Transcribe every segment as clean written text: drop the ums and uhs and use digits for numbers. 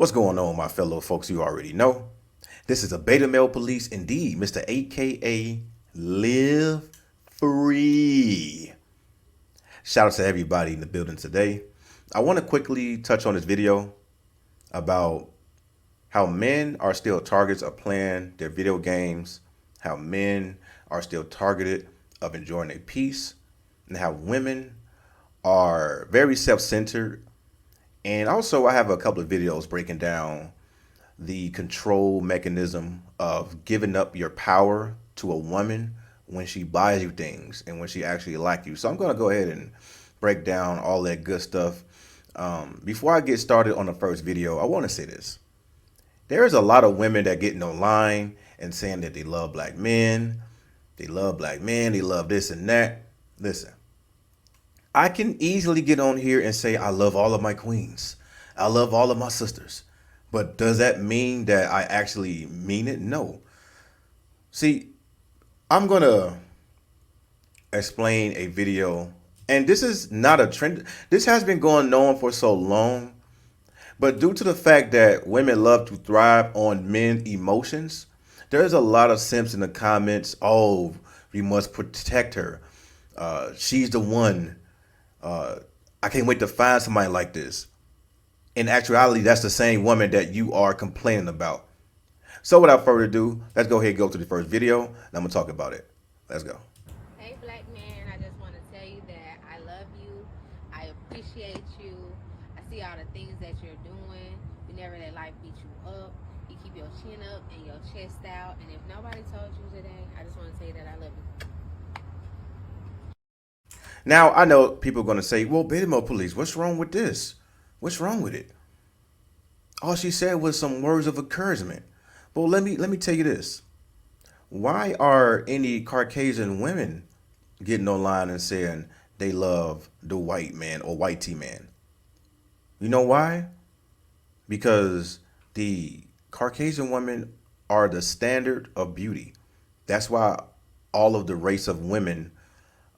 What's going on, my fellow folks you already know? This is a beta male police indeed, Mr. AKA Live Free. Shout out to everybody in the building today. I want to quickly touch on this video about how men are still targets of playing their video games, how men are still targeted of enjoying their peace, and how women are very self-centered. And also I have a couple of videos breaking down the control mechanism of giving up your power to a woman when she buys you things and when she actually like you. So I'm going to go ahead and break down all that good stuff. Before I get started on the first video, I want to say this. There is a lot of women that getting online and saying that they love black men. They love black men. They love this and that. Listen, I can easily get on here and say I love all of my queens. I love all of my sisters. But does that mean that I actually mean it? No. See, I'm going to explain a video, and this is not a trend. This has been going on for so long, but due to the fact that women love to thrive on men's emotions, there's a lot of simps in the comments. Oh, we must protect her. She's the one. I can't wait to find somebody like this. In actuality, that's the same woman that you are complaining about. So without further ado, let's go ahead and go to the first video, and I'm going to talk about it. Let's go. Hey, black man, I just want to tell you that I love you. I appreciate you. I see all the things that you're doing. You never let life beat you up. You keep your chin up and your chest out. And if nobody told you today, I just want to tell you that I love you. Now, I know people are going to say, well, Baltimore police, what's wrong with this? What's wrong with it? All she said was some words of encouragement. But let me tell you this. Why are any Caucasian women getting online and saying they love the white man or white T man? You know why? Because the Caucasian women are the standard of beauty. That's why all of the race of women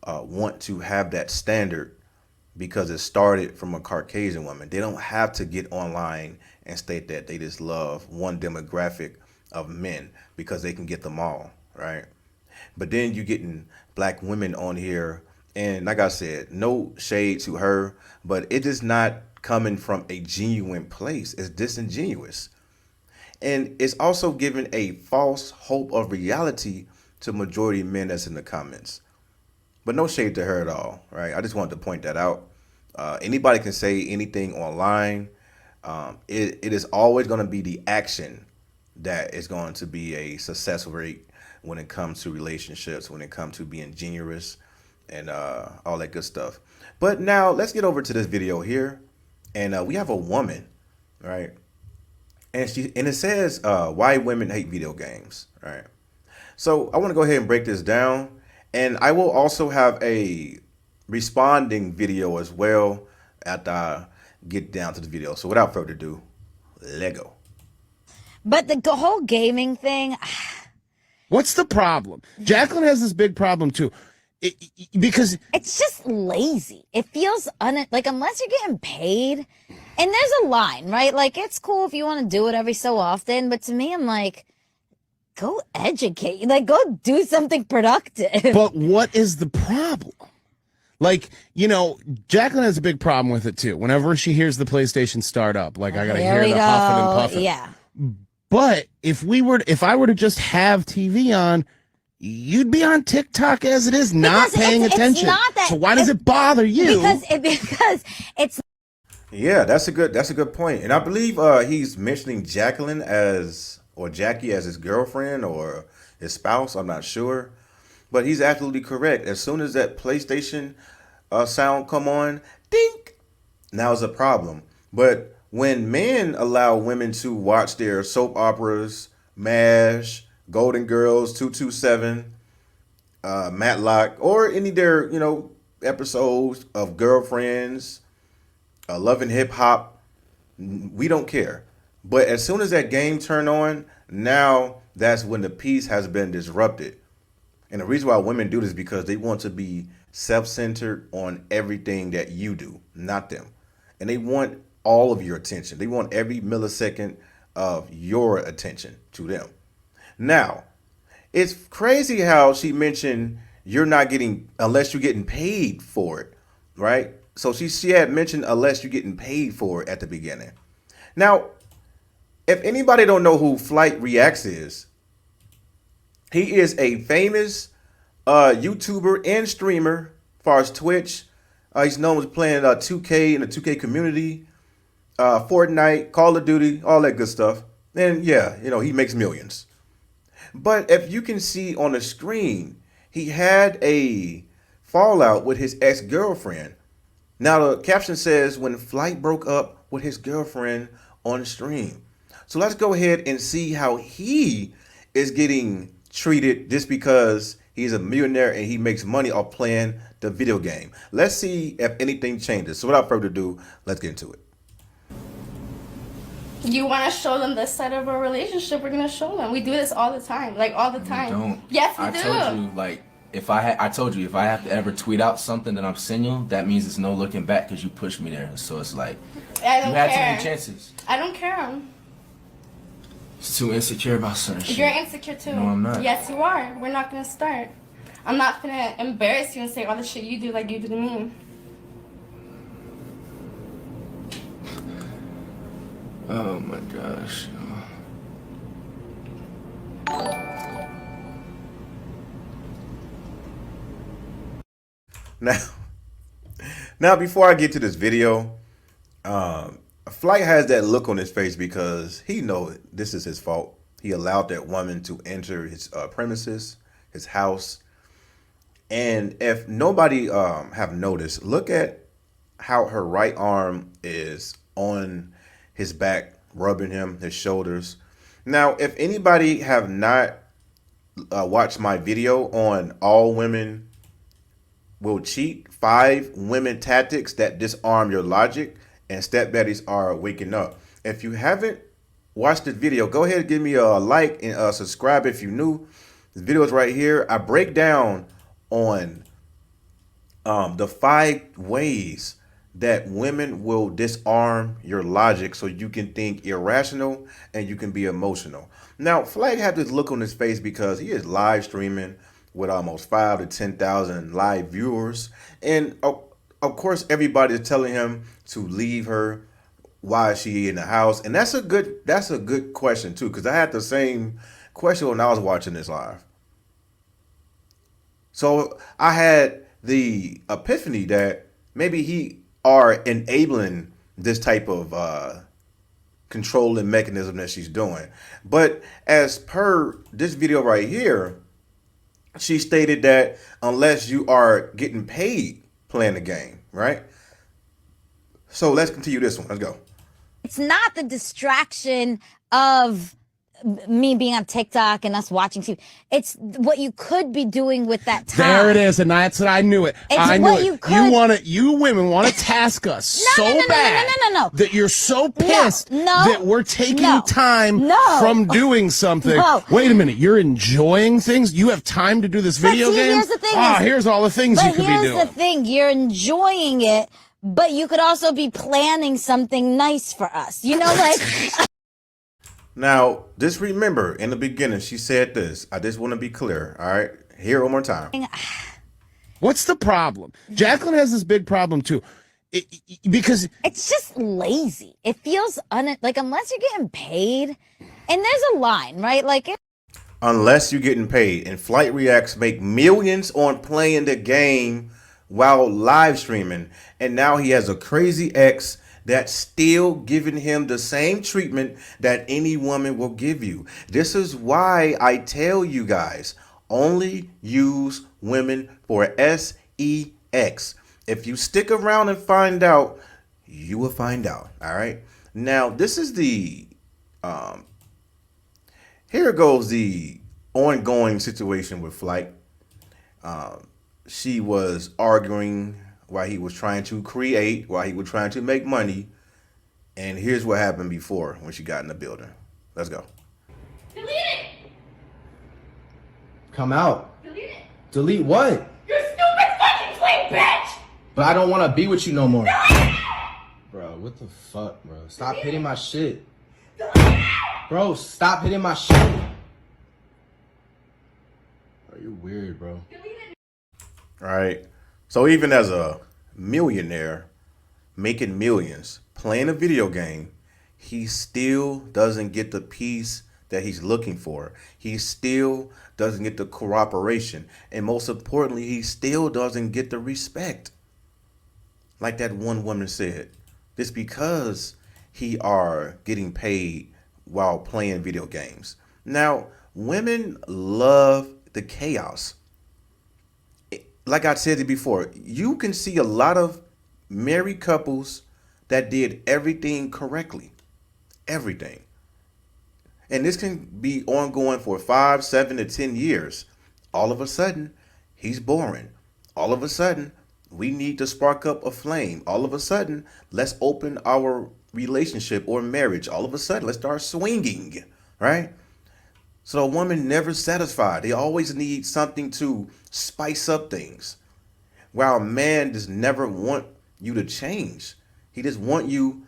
want to have that standard, because it started from a Caucasian woman. They don't have to get online and state that they just love one demographic of men because they can get them all, right? But then you getting black women on here, and like I said, no shade to her, but it is not coming from a genuine place. It's disingenuous. And it's also giving a false hope of reality to majority men that's in the comments. But no shade to her at all, right? I just wanted to point that out. Anybody can say anything online. It is always going to be the action that is going to be a success rate when it comes to relationships, when it comes to being generous and all that good stuff. But now let's get over to this video here. And we have a woman, right? And it says why women hate video games, right? So I want to go ahead and break this down. And I will also have a responding video as well after I get down to the video. So without further ado, let go. But the whole gaming thing, What's the problem? Jacqueline has this big problem too, because it's just lazy. It feels like unless you're getting paid, and there's a line, right? Like it's cool if you want to do it every so often, but to me, I'm like, go educate, like go do something productive. but what is the problem? Like, Jacqueline has a big problem with it too. Whenever she hears the PlayStation start up, like I gotta Here hear we the go. huffing and puffing. Yeah. But if I were to just have TV on, you'd be on TikTok as it is, not Because paying it's attention. not that- So why does it bother you? Because it's Yeah, that's a good point. And I believe he's mentioning Jacqueline or Jackie as his girlfriend or his spouse. I'm not sure. But he's absolutely correct. As soon as that PlayStation sound come on, dink, now is a problem. But when men allow women to watch their soap operas, MASH, Golden Girls, 227, Matlock, or any of their, episodes of Girlfriends, Love and Hip Hop, we don't care. But as soon as that game turn on, now that's when the peace has been disrupted. And the reason why women do this is because they want to be self-centered on everything that you do, not them. And they want all of your attention. They want every millisecond of your attention to them. Now, it's crazy how she mentioned you're not getting unless you're getting paid for it, right? So she had mentioned unless you're getting paid for it at the beginning. Now, if anybody don't know who Flight Reacts is, he is a famous YouTuber and streamer as far as Twitch. He's known as playing 2K in the 2K community, Fortnite, Call of Duty, all that good stuff. And yeah, he makes millions. But if you can see on the screen, he had a fallout with his ex-girlfriend. Now the caption says when Flight broke up with his girlfriend on stream. So let's go ahead and see how he is getting treated just because he's a millionaire and he makes money off playing the video game. Let's see if anything changes. So without further ado, let's get into it. You want to show them this side of our relationship, we're going to show them. We do this all the time, like all the time. You don't. Yes, we I do. told you, like, I told you, if I have to ever tweet out something that I'm single, that means it's no looking back because you pushed me there. So it's like, I don't you had too care. many chances. I don't care. It's too insecure about certain shit. You're insecure too. No, I'm not. Yes, you are. We're not going to start. I'm not going to embarrass you and say all the shit you do like you do to me. Oh my gosh. Now before I get to this video, Flight has that look on his face because he knows this is his fault. He allowed that woman to enter his premises, his house. And if nobody have noticed, look at how her right arm is on his back, rubbing him, his shoulders. Now, if anybody have not watched my video on all women will cheat, 5 women tactics that disarm your logic and stepdaddies are waking up. If you haven't watched the video, go ahead and give me a like and subscribe if you're new. The video is right here. I break down on the 5 ways that women will disarm your logic so you can think irrational and you can be emotional. Now, Flag had this look on his face because he is live streaming with almost 5,000 to 10,000 live viewers. And of course, everybody is telling him to leave her. Why is she in the house? And that's a good question too, because I had the same question when I was watching this live. So I had the epiphany that maybe he are enabling this type of controlling mechanism that she's doing. But as per this video right here, she stated that unless you are getting paid playing the game, right? So let's continue this one. Let's go. It's not the distraction of me being on TikTok and us watching TV. It's what you could be doing with that time. There it is, and that's what I knew it. It's I knew what it. you could. You women want to task us No. that you're so pissed No. that we're taking No. time No. from doing something. No. Wait a minute, you're enjoying things? You have time to do this video see, game? here's the thing Here's all the things you But could be here's doing. the thing. You're enjoying it, but you could also be planning something nice for us. You know, like... Now, just remember, in the beginning, she said this. I just want to be clear, all right? Hear it one more time. What's the problem? Jacqueline has this big problem, too. Because It's just lazy. It feels like unless you're getting paid, and there's a line, right? Like Unless you're getting paid. And Flight Reacts make millions on playing the game while live streaming. And now he has a crazy ex that's still giving him the same treatment that any woman will give you. This is why I tell you guys, only use women for sex. If you stick around and find out, you will find out. All right. Now, this is the here goes the ongoing situation with Flight. She was arguing while he was trying to create, while he was trying to make money. And here's what happened before when she got in the building. Let's go. Delete it! Come out. Delete it! Delete what? Your stupid fucking play, bitch! But I don't want to be with you no more. Delete it! Bro, what the fuck, bro? Stop hitting my shit. Bro, stop hitting my shit. Bro, you're weird, bro. All right. So even as a millionaire making millions playing a video game, he still doesn't get the peace that he's looking for. He still doesn't get the cooperation. And most importantly, he still doesn't get the respect. Like that one woman said, it's because he are getting paid while playing video games. Now, women love the chaos. Like I said it before, you can see a lot of married couples that did everything correctly. Everything. And this can be ongoing for 5, 7 to 10 years. All of a sudden, he's boring. All of a sudden, we need to spark up a flame. All of a sudden, let's open our relationship or marriage. All of a sudden, let's start swinging, right? So a woman never satisfied. They always need something to spice up things. While a man just never want you to change. He just want you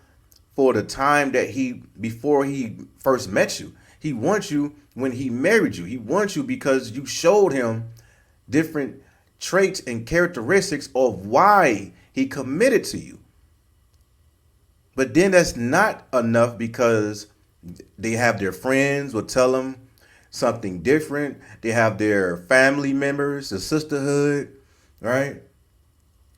for the time that before he first met you. He wants you when he married you. He wants you because you showed him different traits and characteristics of why he committed to you. But then that's not enough because they have their friends will tell them something different. They have their family members, the sisterhood, right?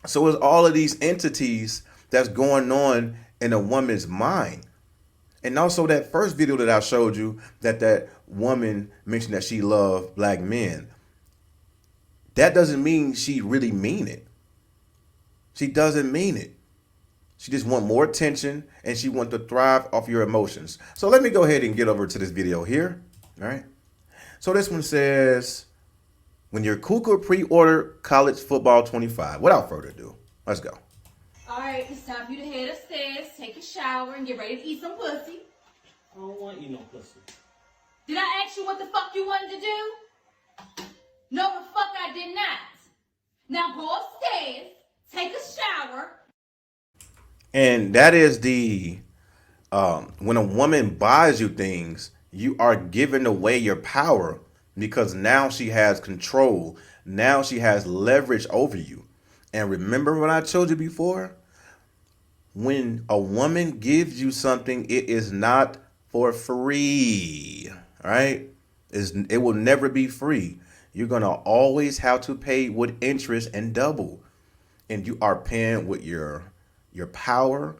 So it's all of these entities that's going on in a woman's mind. And also that first video that I showed you, that woman mentioned that she loved black men. That doesn't mean she really mean it. She doesn't mean it. She just want more attention and she want to thrive off your emotions. So let me go ahead and get over to this video here. All right. So this one says, when your cougar pre-order college football 25. Without further ado, let's go. All right, it's time for you to head upstairs, take a shower, and get ready to eat some pussy. I don't want to eat no pussy. Did I ask you what the fuck you wanted to do? No, the fuck I did not. Now go upstairs, take a shower. And that is when a woman buys you things, you are giving away your power because now she has control. Now she has leverage over you. And remember what I told you before? When a woman gives you something, it is not for free, right? It will never be free. You're going to always have to pay with interest and double. And you are paying with your power.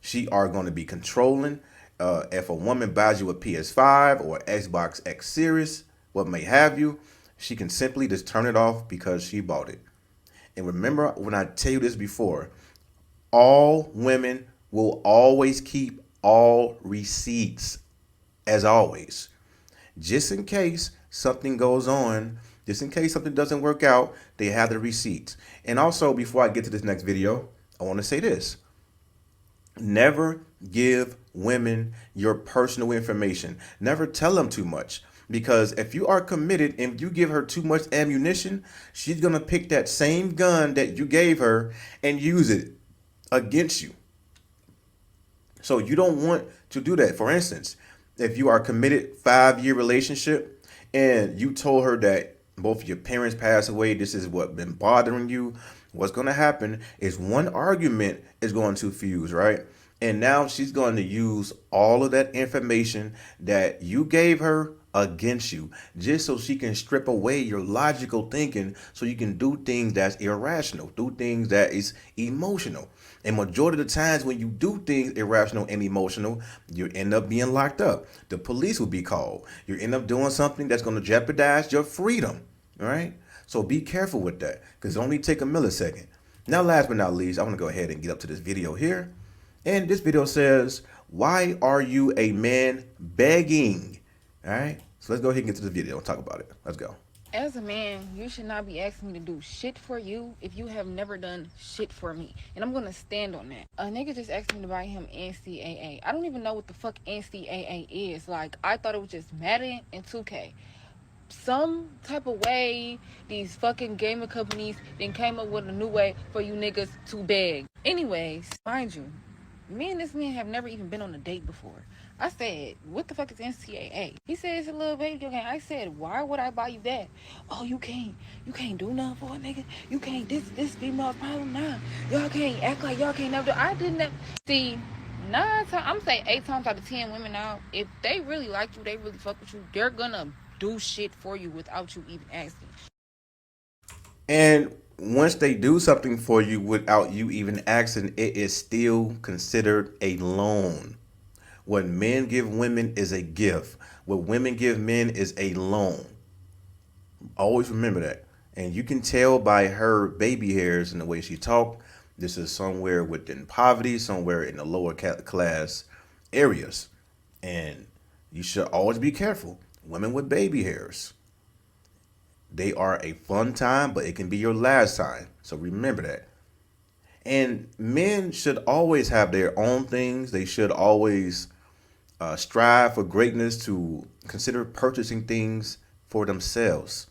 She are going to be controlling. If a woman buys you a PS5 or Xbox X Series, what may have you, she can simply just turn it off because she bought it. And remember when I tell you this before, all women will always keep all receipts, as always. Just in case something goes on, just in case something doesn't work out, they have the receipts. And also, before I get to this next video, I want to say this. Never give women your personal information. Never tell them too much. Because if you are committed and you give her too much ammunition, she's going to pick that same gun that you gave her and use it against you. So you don't want to do that. For instance, if you are committed 5-year relationship and you told her that both your parents passed away, this is what been bothering you, what's going to happen is one argument is going to fuse, right? And now she's going to use all of that information that you gave her against you, just so she can strip away your logical thinking, so you can do things that's irrational, do things that is emotional. And majority of the times when you do things irrational and emotional, you end up being locked up. The police will be called. You end up doing something that's going to jeopardize your freedom. All right. So be careful with that, because it only take a millisecond. Now, last but not least, I want to go ahead and get up to this video here. And this video says, why are you a man begging? All right. So let's go ahead and get to the video and talk about it. Let's go. As a man, you should not be asking me to do shit for you if you have never done shit for me. And I'm going to stand on that. A nigga just asked me to buy him NCAA. I don't even know what the fuck NCAA is. Like, I thought it was just Madden and 2K. Some type of way these fucking gaming companies then came up with a new way for you niggas to beg. Anyways, mind you, Me and this man have never even been on a date before. I said, what the fuck is NCAA? He said it's a little video game. I said, why would I buy you that? Oh, you can't do nothing for a nigga. You can't, this female problem now. Y'all can't act like y'all can't never do. I didn't see, 9 times, I'm saying 8 times out of 10 women now, if they really like you, they really fuck with you, they're gonna do shit for you without you even asking. And once they do something for you without you even asking, it is still considered a loan. What men give women is a gift. What women give men is a loan. Always remember that. And you can tell by her baby hairs and the way she talk, this is somewhere within poverty, somewhere in the lower class areas. And you should always be careful. Women with baby hairs, they are a fun time, but it can be your last time. So remember that. And men should always have their own things. They should always strive for greatness, to consider purchasing things for themselves,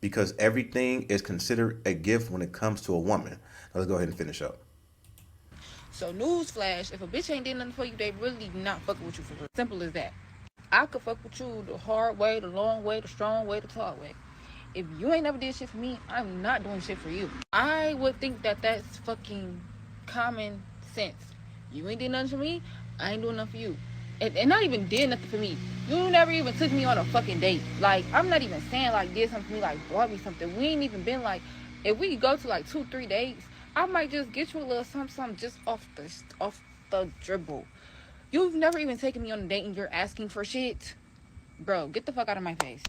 because everything is considered a gift when it comes to a woman. Now let's go ahead and finish up. So newsflash, if a bitch ain't did nothing for you, they really not fucking with you for real. Simple as that. I could fuck with you the hard way, the long way, the strong way, the tall way. If you ain't never did shit for me, I'm not doing shit for you. I would think that that's fucking common sense. You ain't did nothing for me, I ain't doing nothing for you. And not even did nothing for me. You never even took me on a fucking date. Like, I'm not even saying like did something for me, like bought me something. We ain't even been like, if we go to like 2-3 dates, I might just get you a little something just off the dribble. You've never even taken me on a date and you're asking for shit. Bro, get the fuck out of my face.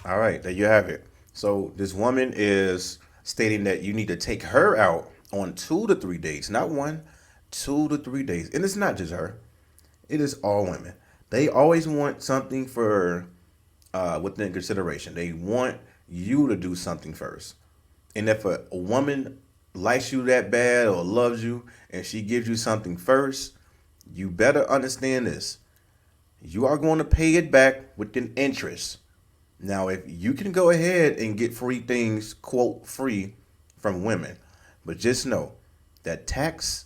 All right, there you have it. So this woman is stating that you need to take her out on 2 to 3 dates, not one, 2 to 3 days. And it's not just her. It is all women. They always want something for within consideration. They want you to do something first. And if a woman likes you that bad or loves you and she gives you something first, you better understand this. You are going to pay it back within interest. Now, if you can go ahead and get free things, quote, free from women, but just know that tax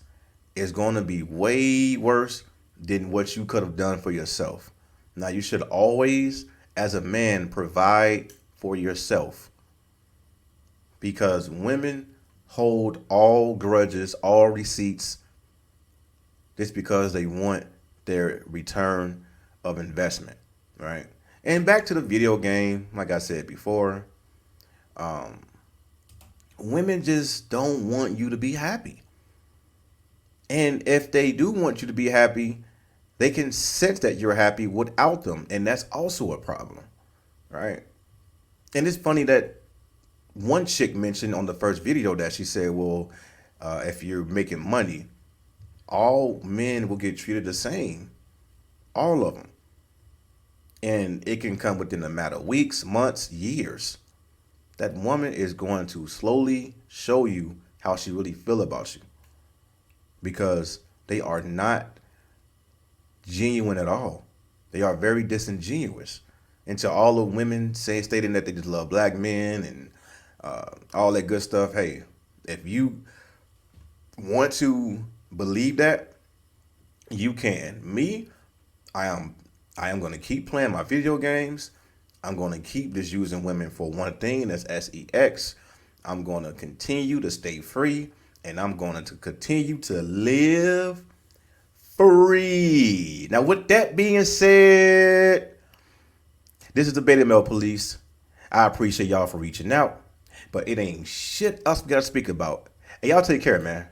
is going to be way worse than what you could have done for yourself. Now, you should always, as a man, provide for yourself, because women hold all grudges, all receipts, just because they want their return of investment, right? And back to the video game, like I said before, women just don't want you to be happy. And if they do want you to be happy, they can sense that you're happy without them. And that's also a problem, right? And it's funny that one chick mentioned on the first video that she said, well, if you're making money, all men will get treated the same. All of them. And it can come within a matter of weeks, months, years. That woman is going to slowly show you how she really feel about you, because they are not genuine at all. They are very disingenuous. And to all the women stating that they just love black men and all that good stuff, hey, if you want to believe that, you can. Me, I am going to keep playing my video games. I'm going to keep just using women for one thing, and that's sex. I'm going to continue to stay free, and I'm going to continue to live free. Now, with that being said, this is the Beta Male Police. I appreciate y'all for reaching out, but it ain't shit else we got to speak about. And y'all take care, man.